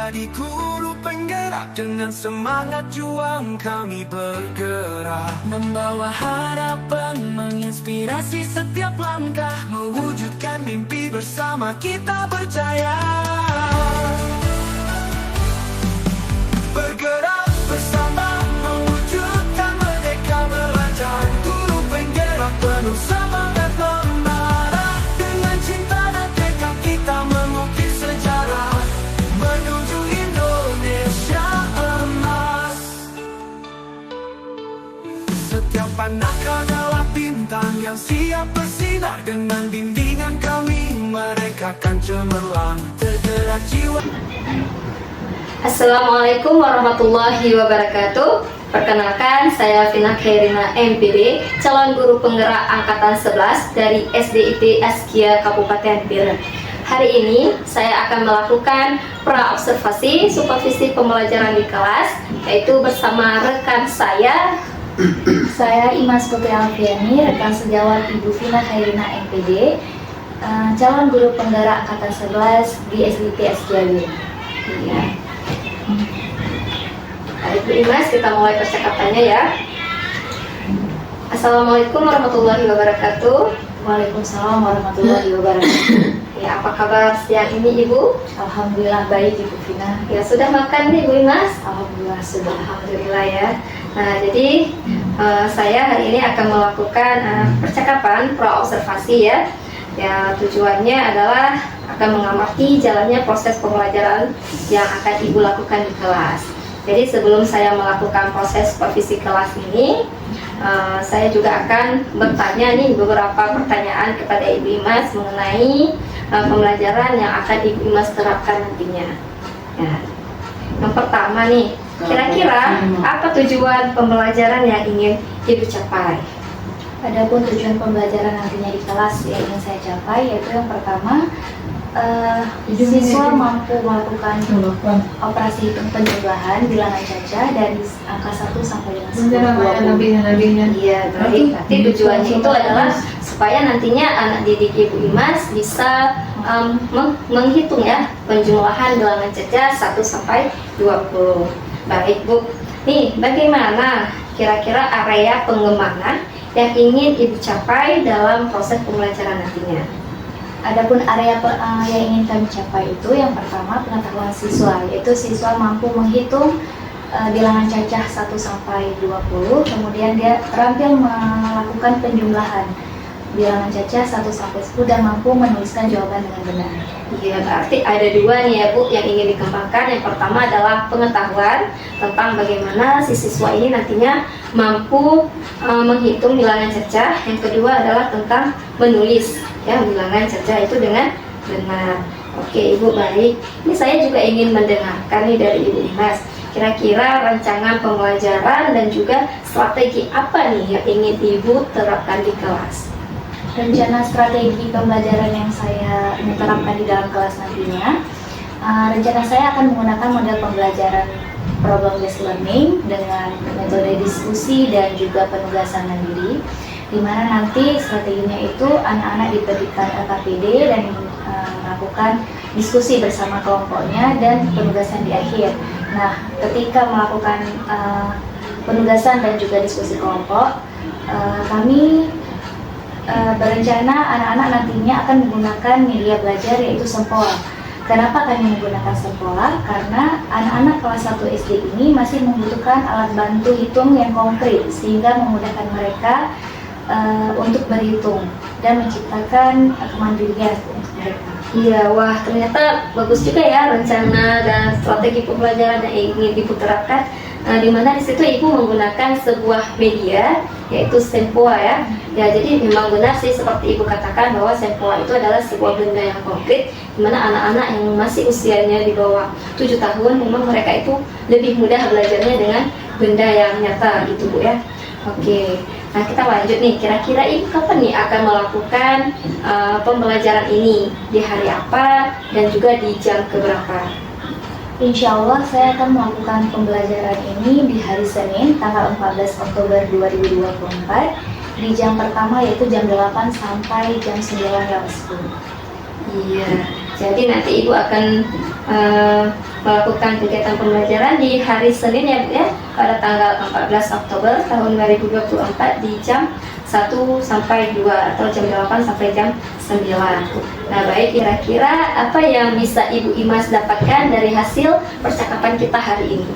menjadi guru penggerak. Dengan semangat juang kami bergerak, membawa harapan, menginspirasi setiap langkah, mewujudkan mimpi bersama kita percaya. Bergerak bersama, mewujudkan merdeka belajar. Guru penggerak penuh semangat membara. Dengan cinta dan tekad kita mengukir sejarah menuju Indonesia emas. Setiap anak adalah bintang yang siap bersinar. Dengan bimbingan kami mereka akan cemerlang, tergerak jiwa. Assalamualaikum warahmatullahi wabarakatuh. Perkenalkan, saya Vina Khairina MPD, calon guru penggerak angkatan 11 dari SDIT Askia Kabupaten Biren. Hari ini saya akan melakukan pra-observasi supervisi pembelajaran di kelas, yaitu bersama rekan saya Imas Putri Alfiani, rekan sejawat Ibu Vina Khairina MPD, calon guru penggerak angkatan 11 di SDIT Askia Biren. ya. Baik, Bu Imas, kita mulai percakapannya ya. Assalamualaikum warahmatullahi wabarakatuh. Waalaikumsalam warahmatullahi wabarakatuh. Ya, apa kabar siang ini Ibu? Alhamdulillah baik Ibu Vina. Ya, sudah makan nih Bu Imas? Alhamdulillah sudah. Alhamdulillah ya. Nah, jadi saya hari ini akan melakukan percakapan pra-observasi ya. Ya, tujuannya adalah akan mengamati jalannya proses pembelajaran yang akan Ibu lakukan di kelas. Jadi sebelum saya melakukan proses supervisi kelas ini, saya juga akan bertanya nih beberapa pertanyaan kepada Ibu Imas mengenai pembelajaran yang akan Ibu Imas terapkan nantinya. Ya. Yang pertama nih, kira-kira apa tujuan pembelajaran yang ingin Ibu capai? Adapun tujuan pembelajaran nantinya di kelas yang ingin saya capai yaitu yang pertama, siswa mampu melakukan operasi hitung penjumlahan bilangan caca dari angka 1 sampai dengan 10. Iya, baik. Berarti tujuannya itu adalah supaya nantinya anak didik Ibu Imas bisa menghitung ya penjumlahan bilangan caca 1 sampai 20. Baik Bu. Nih, bagaimana kira-kira area pengembangan yang ingin Ibu capai dalam proses pembelajaran nantinya? Adapun area yang ingin kami capai itu yang pertama pengetahuan siswa, yaitu siswa mampu menghitung bilangan cacah 1 sampai 20, kemudian dia terampil melakukan penjumlahan bilangan cacah 1 sampai 10 dan mampu menuliskan jawaban dengan benar. Iya, berarti ada dua nih ya Bu yang ingin dikembangkan. Yang pertama adalah pengetahuan tentang bagaimana si siswa ini nantinya mampu menghitung bilangan cacah. Yang kedua adalah tentang menulis ya bilangan cacah itu dengan benar. Oke Ibu, baik. Ini saya juga ingin mendengarkan nih dari Ibu Imas. Kira-kira rancangan pembelajaran dan juga strategi apa nih yang ingin Ibu terapkan di kelas? Rencana strategi pembelajaran yang saya ingin terapkan di dalam kelas nantinya, rencana saya akan menggunakan model pembelajaran problem based learning dengan metode diskusi dan juga penugasan mandiri, di mana nanti strateginya itu anak-anak diberikan LKPD dan melakukan diskusi bersama kelompoknya dan penugasan di akhir. Nah, ketika melakukan penugasan dan juga diskusi kelompok, kami berencana anak-anak nantinya akan menggunakan media belajar yaitu Sempoa. Kenapa kami menggunakan Sempoa? Karena anak-anak kelas 1 SD ini masih membutuhkan alat bantu hitung yang konkret sehingga memudahkan mereka untuk berhitung dan menciptakan kemandirian untuk mereka. Iya, wah ternyata bagus juga ya rencana dan strategi pembelajaran yang ingin Ibu terapkan. Di mana di situ Ibu menggunakan sebuah media yaitu Sempoa ya. Ya, jadi memang benar sih seperti Ibu katakan bahwa Sempoa itu adalah sebuah benda yang konkret di mana anak-anak yang masih usianya di bawah 7 tahun memang mereka itu lebih mudah belajarnya dengan benda yang nyata gitu Bu ya. Oke. Nah, kita lanjut nih. Kira-kira Ibu kapan nih akan melakukan pembelajaran ini? Di hari apa dan juga di jam keberapa? Insya Allah saya akan melakukan pembelajaran ini di hari Senin tanggal 14 Oktober 2024 di jam pertama yaitu jam 8 sampai jam 9 lewat 10. Iya, jadi nanti Ibu akan melakukan kegiatan pembelajaran di hari Senin ya Bu ya, pada tanggal 14 Oktober tahun 2024 di jam 1 sampai 2 atau jam 8 sampai jam 9. Nah baik, kira-kira apa yang bisa Ibu Imas dapatkan dari hasil percakapan kita hari ini?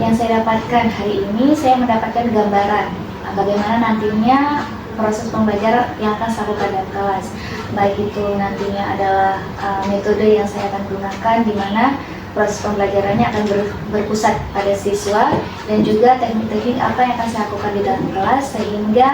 Yang saya dapatkan hari ini, saya mendapatkan gambaran bagaimana nantinya proses pembelajaran yang akan saya lakukan dalam kelas. Baik itu nantinya adalah metode yang saya akan gunakan, di mana proses pembelajarannya akan berpusat pada siswa, dan juga teknik-teknik apa yang akan saya lakukan di dalam kelas sehingga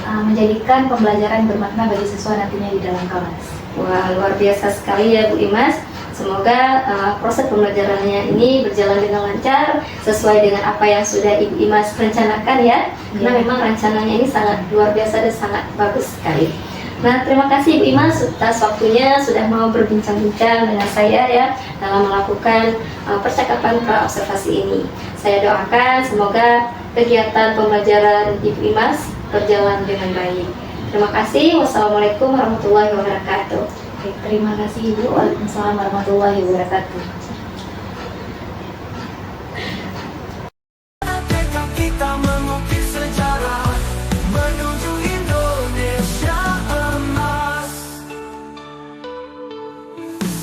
menjadikan pembelajaran bermakna bagi siswa nantinya di dalam kelas. Wah, luar biasa sekali ya Bu Imas. Semoga proses pembelajarannya ini berjalan dengan lancar sesuai dengan apa yang sudah Ibu Imas rencanakan ya. Karena memang rencananya ini sangat luar biasa dan sangat bagus sekali. Nah, terima kasih Ibu Imas atas waktunya sudah mau berbincang-bincang dengan saya ya dalam melakukan percakapan pra-observasi ini. Saya doakan semoga kegiatan pembelajaran Ibu Imas berjalan dengan baik. Terima kasih. Wassalamualaikum warahmatullahi wabarakatuh. Oke, terima kasih Ibu. Waalaikumsalam warahmatullahi wabarakatuh. Kita mengukir sejarah menuju Indonesia emas.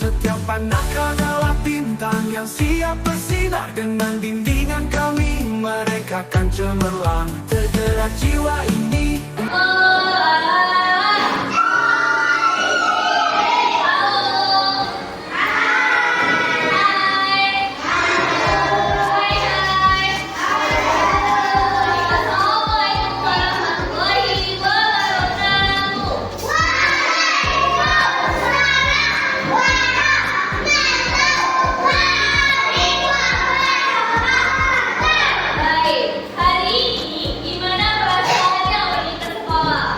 Setiap anak adalah bintang yang siap bersinar. Dengan bimbingan kami mereka kan cemerlang. Tergerak jiwa ini. Hari ini gimana perasaannya pergi ke sekolah?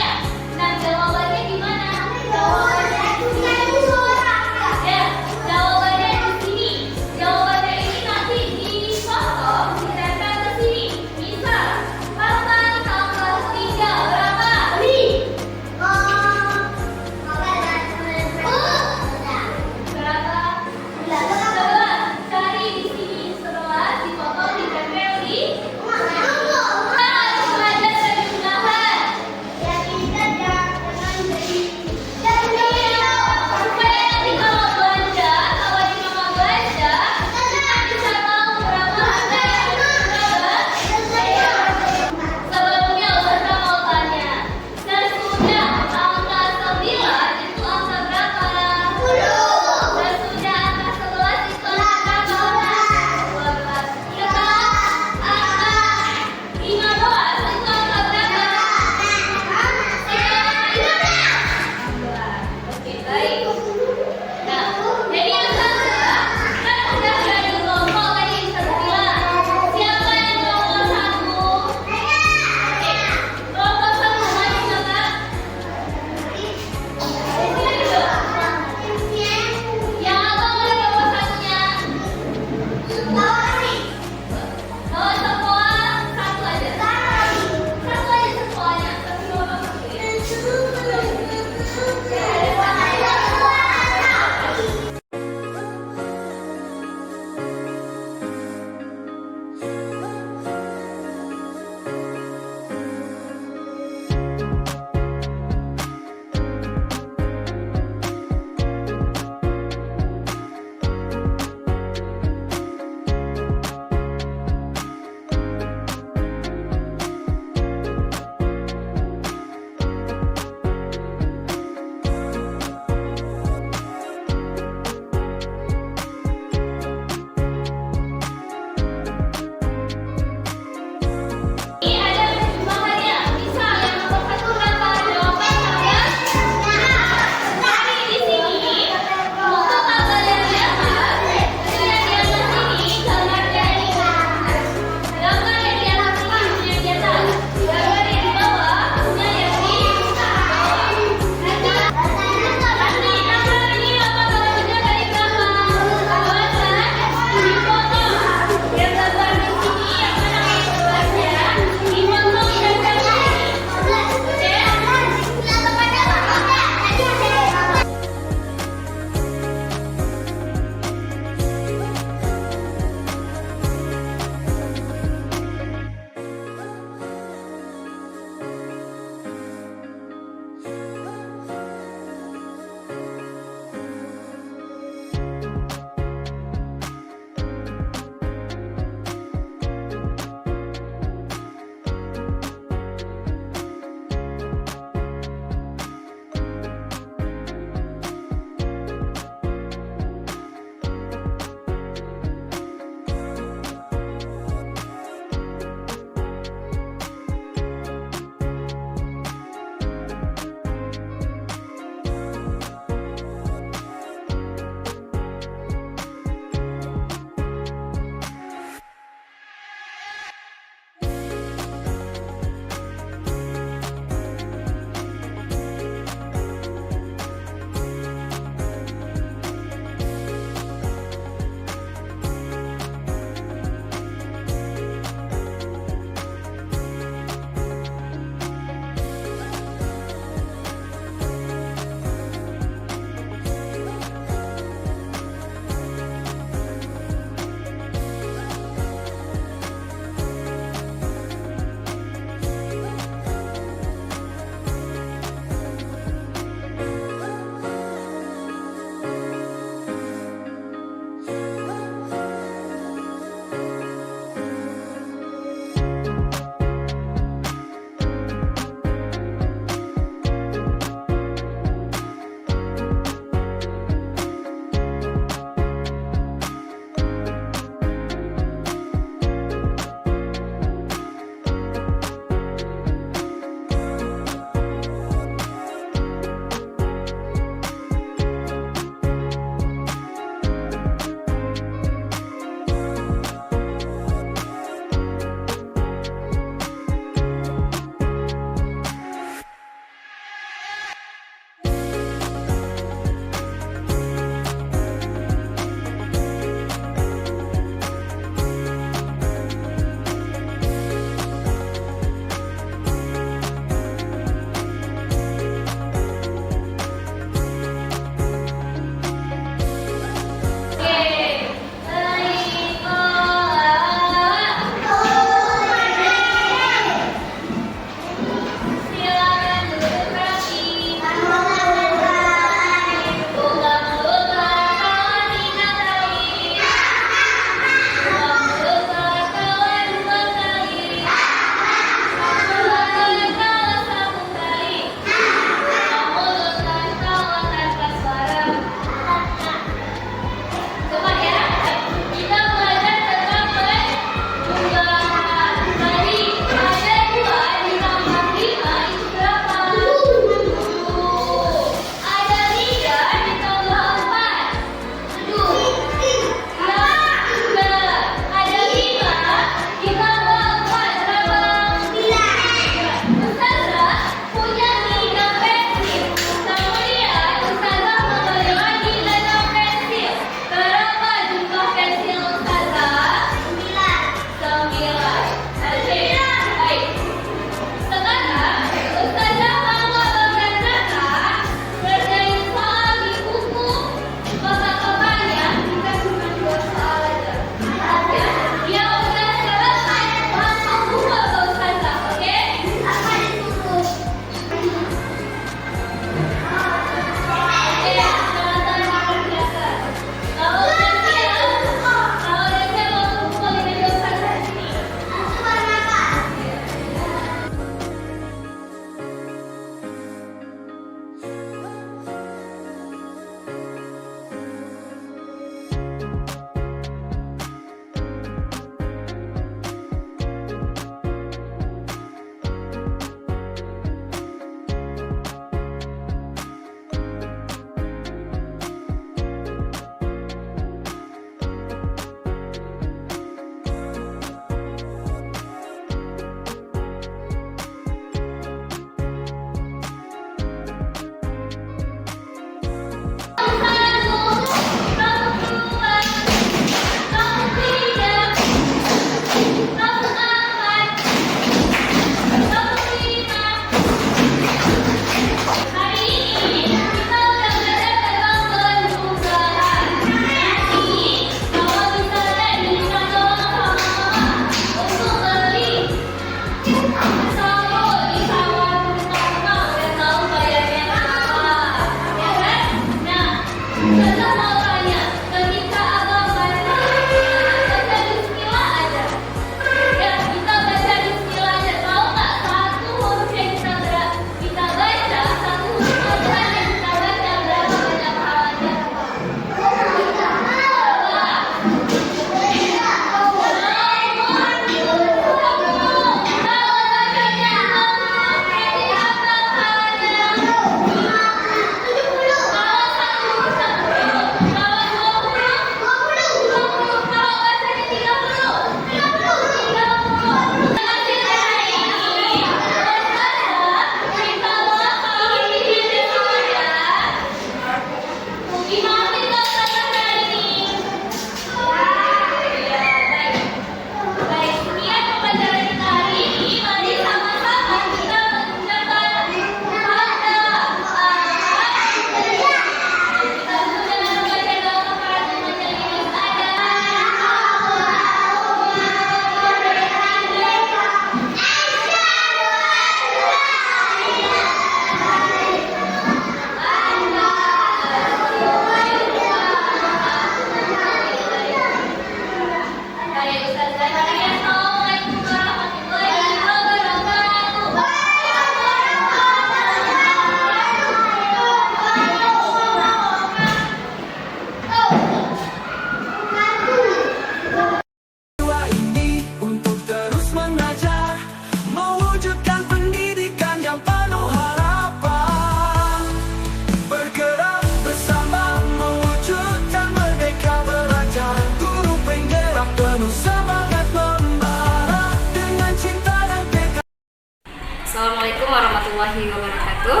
warahmatullahi wabarakatuh.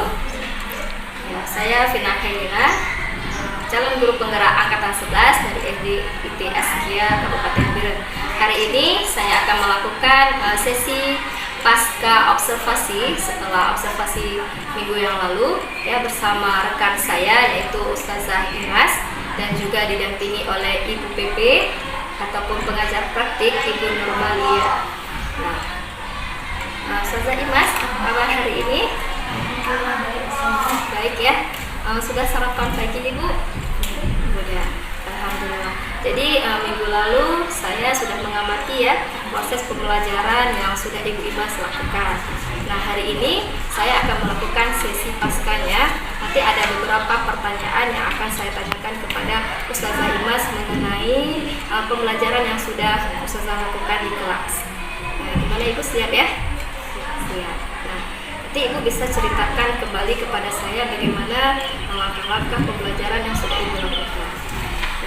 Ya, saya Vina Khairina, calon guru penggerak angkatan 11 dari SD ITS Kia Kabupaten Biren. Hari ini saya akan melakukan sesi pasca observasi setelah observasi minggu yang lalu ya, bersama rekan saya yaitu Ustazah Imas dan juga didampingi oleh Ibu PP ataupun pengajar praktik Ibu Nurmalia. Ustazah Imas, apa kabar hari ini? Baik ya. Sudah sarapan pagi Ibu? Ya, alhamdulillah. Jadi minggu lalu saya sudah mengamati ya proses pembelajaran yang sudah Ibu Imas lakukan. Nah, hari ini saya akan melakukan sesi paskanya. Nanti ada beberapa pertanyaan yang akan saya tanyakan kepada Ustazah Imas mengenai pembelajaran yang sudah Ustazah lakukan di kelas. Nah, gimana Ibu, siap ya? Siap. Nah, nanti Ibu bisa ceritakan kembali kepada saya bagaimana langkah-langkah pembelajaran yang sudah Ibu lakukan.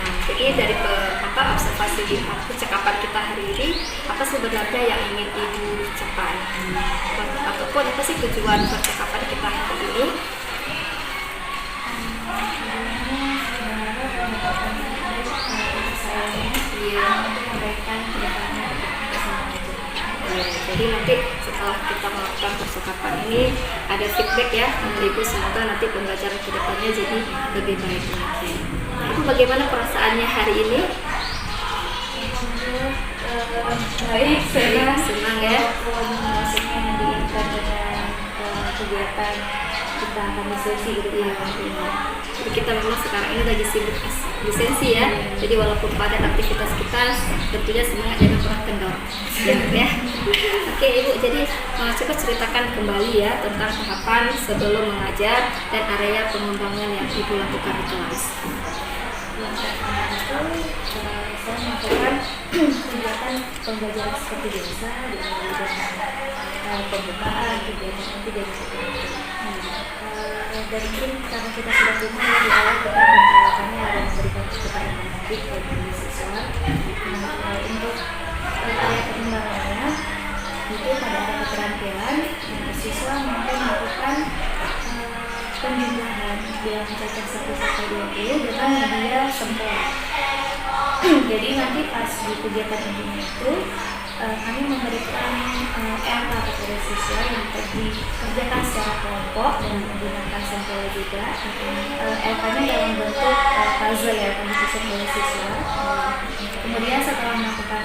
Nah, jadi dari observasi di percakapan kita hari ini, apa sebenarnya yang ingin Ibu capai? Ataupun apa sih tujuan percakapan kita hari ini? Jadi nanti setelah kita melakukan percakapan ini ada feedback ya dari Ibu, semoga nanti pembelajaran kedepannya jadi lebih baik lagi. Nah, Ibu bagaimana perasaannya hari ini? Baik, senang ya. Maksudnya diingat dengan kegiatan kita akan diskusi gitu ya. Jadi kita memang sekarang ini lagi sibuk lisensi ya. Jadi walaupun padat aktivitas kita, tentunya semangat jangan pernah kendor. Ya. Oke Ibu, jadi coba ceritakan kembali ya tentang tahapan sebelum mengajar dan area pengembangan yang Ibu lakukan di kelas. Saya melakukan kegiatan pembelajaran seperti biasa dengan pembukaan, kegiatan nanti dari dari mungkin karena kita sudah dengar di awal kita memperlakukannya ada memberikan kepada nanti bagi siswa. Untuk area pengembangannya itu pada ada keterampilan siswa mampu melakukan penjumlahan yang cacat 1-20 dengan media sempurna. Jadi nanti pas di kegiatan ini itu kami memberikan LK kepada siswa yang dikerjakan secara kelompok dan menggunakan sampel juga. LK-nya dalam bentuk puzzle ya, kami susun oleh siswa. Kemudian setelah menyelesaikan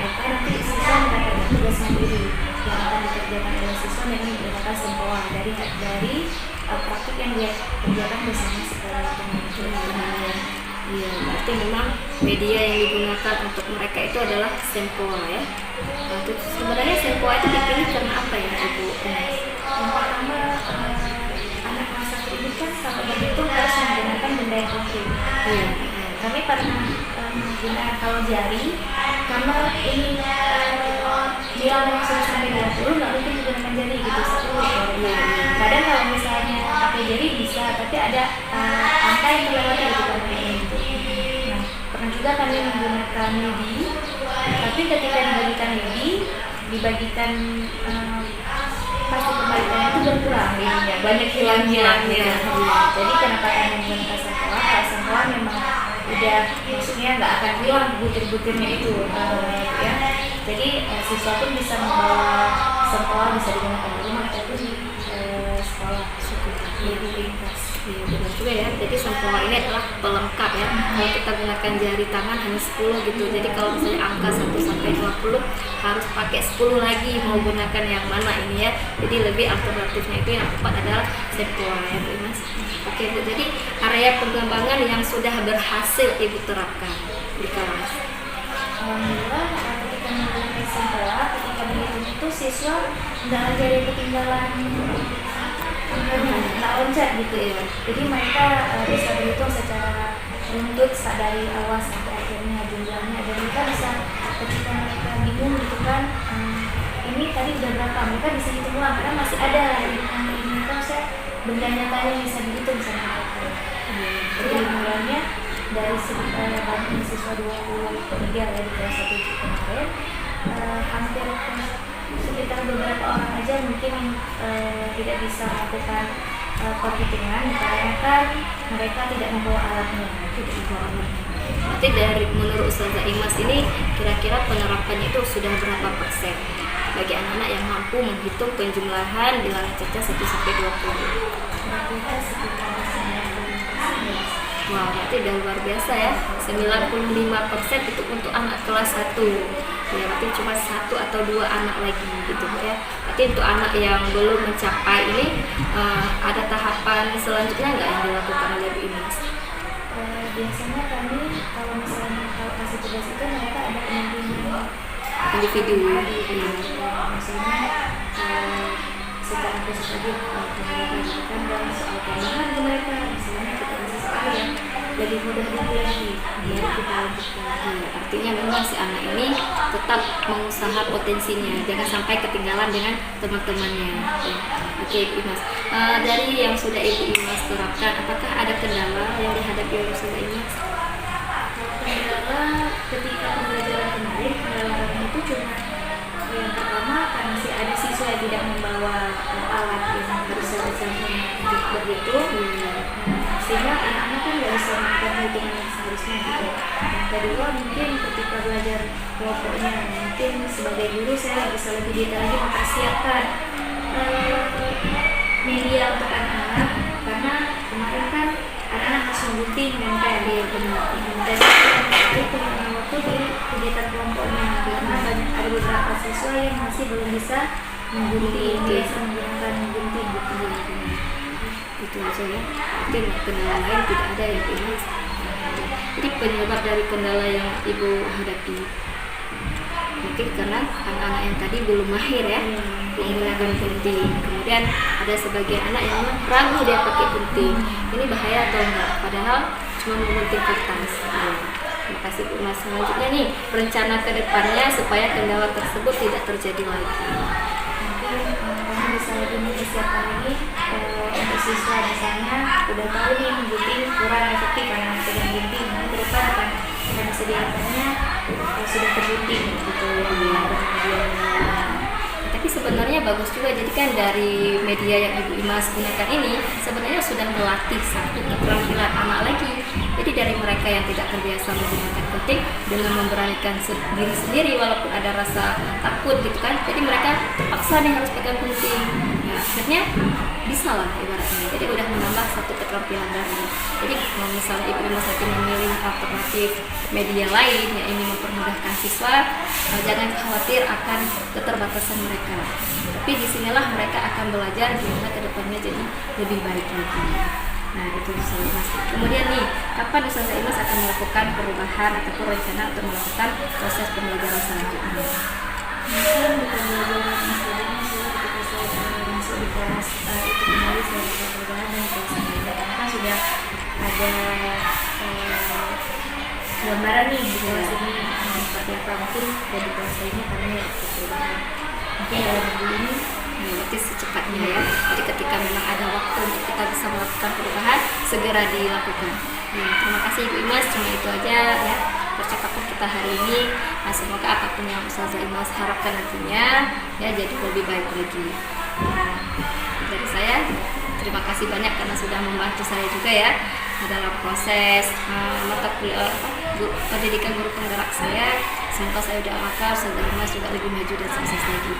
LK, nanti siswa mendapatkan tugas mandiri yang akan dikerjakan oleh siswa dengan menggunakan sampel dari praktik yang dia kerjakan bersama sekolah teman-teman. Iya, berarti memang media yang digunakan untuk mereka itu adalah Sempoa ya. Nah, sebenarnya Sempoa itu dipilih karena apa ya Ibu? Yang pertama, anak masa ini kan kalau berhitung harus menggunakan benda yang konkret. Kami pernah menggunakan kalau jari, karena ini nilai yang sudah sampai 20 nggak mungkin menggunakan jari gitu, 10 ya. Kadang kalau misalnya pakai jari bisa, tapi ada angka yang terlewati gitu kan gitu. Nah, pernah juga kami menggunakan MIDI, tapi ketika dibagikan pasti kembaliannya itu berkurang ya, banyak hilangnya. Jadi kenapa kami menggunakan sampel? Kalau sampel memang udah maksudnya nggak akan hilang butir-butirnya itu ya. Jadi siswa pun bisa membawa sampel, bisa digunakan di rumah ataupun di sekolah lebih ringkas. Iya, benar juga ya. Jadi sampel ini adalah pelengkap ya. Kalau kita gunakan jari tangan hanya 10 gitu. Jadi kalau misalnya angka 1-20 harus pakai 10 lagi mau gunakan yang mana ini ya. Jadi lebih alternatifnya itu yang tepat adalah sampel ya Bu Mas. Oke Bu, jadi area pengembangan yang sudah berhasil Ibu terapkan di kelas. Alhamdulillah ketika menggunakan sampel, ketika berhitung itu siswa nggak ada yang ketinggalan nggak loncat gitu ya. Jadi mereka bisa berhitung secara runtut dari awal sampai akhirnya jumlahnya, dan mereka bisa ketika mereka bingung gitu kan ini tadi udah berapa, mereka bisa hitung ulang karena masih ada ini kan saya benda nyatanya bisa dihitung sama mereka. Jadi mulainya dari banyak siswa 23 ya di kelas 1 kemarin hampir sekitar beberapa orang aja mungkin tidak bisa melakukan perhitungan dikarenakan mereka tidak membawa alatnya. Berarti dari menurut Ustazah Imas ini kira-kira penerapannya itu sudah berapa persen bagi anak-anak yang mampu menghitung penjumlahan bilangan cerdas 1 sampai 20? Kita sekitar 90%. Wah, berarti udah luar biasa ya. 95% itu untuk anak kelas 1. Ya, berarti cuma 1 atau 2 anak lagi gitu ya. Berarti untuk anak yang belum mencapai ini ada tahapan selanjutnya nggak yang dilakukan oleh Bu Imas? Biasanya kami kalau misalnya kalau kasih tugas itu mereka ada pendampingan Individu. misalnya secara khusus aja mereka kan dalam soal tambahan ke mereka, misalnya kita kasih soal yang lebih mudah dipelajari baru kita lanjutkan. Artinya memang si anak ini tetap mengusaha potensinya, jangan sampai ketinggalan dengan teman-temannya. Ya. Oke, Ibu Imas. Dari yang sudah Ibu Imas terapkan, apakah ada kendala yang dihadapi oleh Ustazah Imas? Kendala ketika pembelajaran kemarin, kendala kami itu cuma yang pertama karena masih ada siswa yang tidak membawa alat yang besar-besarnya begitu, sehingga anak-anak kan nggak bisa melakukan hitungan yang seharusnya gitu. Yang kedua mungkin ketika belajar kelompoknya, mungkin sebagai guru saya bisa lebih detail lagi mempersiapkan media untuk anak-anak, karena kemarin kan anak-anak harus menggunting nempel di benar dan itu punya waktu di kegiatan kelompoknya karena banyak ada beberapa siswa yang masih belum bisa menggunting, biasa menggunakan gunting gitu. Itu aja ya. Mungkin kendala lain tidak ada ya Bu Imas. Jadi penyebab dari kendala yang Ibu hadapi mungkin karena anak-anak yang tadi belum mahir ya menggunakan gunting. Kemudian ada sebagian anak yang ragu dia pakai gunting. Ini bahaya atau enggak? Padahal cuma menggunting kertas. Terima kasih Bu Imas. Selanjutnya nih, rencana ke depannya supaya kendala tersebut tidak terjadi lagi. Mungkin kami bisa lebih mempersiapkan lagi untuk siswa, misalnya udah tahu nih menggunting kurang efektif karena pegang gunting, nanti ke depan akan disediakannya sudah tergunting gitu ya. Tapi sebenarnya bagus juga, jadi kan dari media yang Ibu Imas gunakan ini sebenarnya sudah melatih satu keterampilan anak lagi. Jadi dari mereka yang tidak terbiasa menggunakan gunting dengan memberanikan diri sendiri walaupun ada rasa takut gitu kan, jadi mereka terpaksa nih harus pegang gunting. Ya, akhirnya bisa lah ibaratnya. Jadi udah menambah satu keterampilan baru. Jadi kalau misalnya Ibu Imas nanti memilih alternatif media lain yang ini mempermudahkan siswa, jangan khawatir akan keterbatasan mereka. Tapi disinilah mereka akan belajar gimana kedepannya jadi lebih baik lagi. Nah itu Ustazah Imas. Kemudian nih, kapan Ustazah Imas akan melakukan perubahan ataupun rencana untuk melakukan proses pembelajaran selanjutnya? Mungkin di pembelajaran selanjutnya ketika saya masuk di kelas itu kembali saya bisa belajar dan kelas lainnya, karena kan sudah ada gambaran nih di kelas ini seperti apa, mungkin dari di kelas lainnya kami ada perubahan. Mungkin dalam minggu ini Berarti secepatnya ya. Jadi ketika memang ada waktu untuk kita bisa melakukan perubahan, segera dilakukan. Terima kasih Ibu Imas, cuma itu aja ya percakapan kita hari ini. Nah, semoga apapun yang Ustazah Imas harapkan nantinya ya jadi lebih baik lagi. Nah, dari saya terima kasih banyak karena sudah membantu saya juga ya dalam proses mata kuliah pendidikan guru penggerak saya. Semoga saya udah akan Ustazah Imas juga lebih maju dan sukses lagi.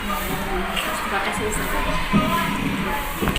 Terima kasih Ustazah.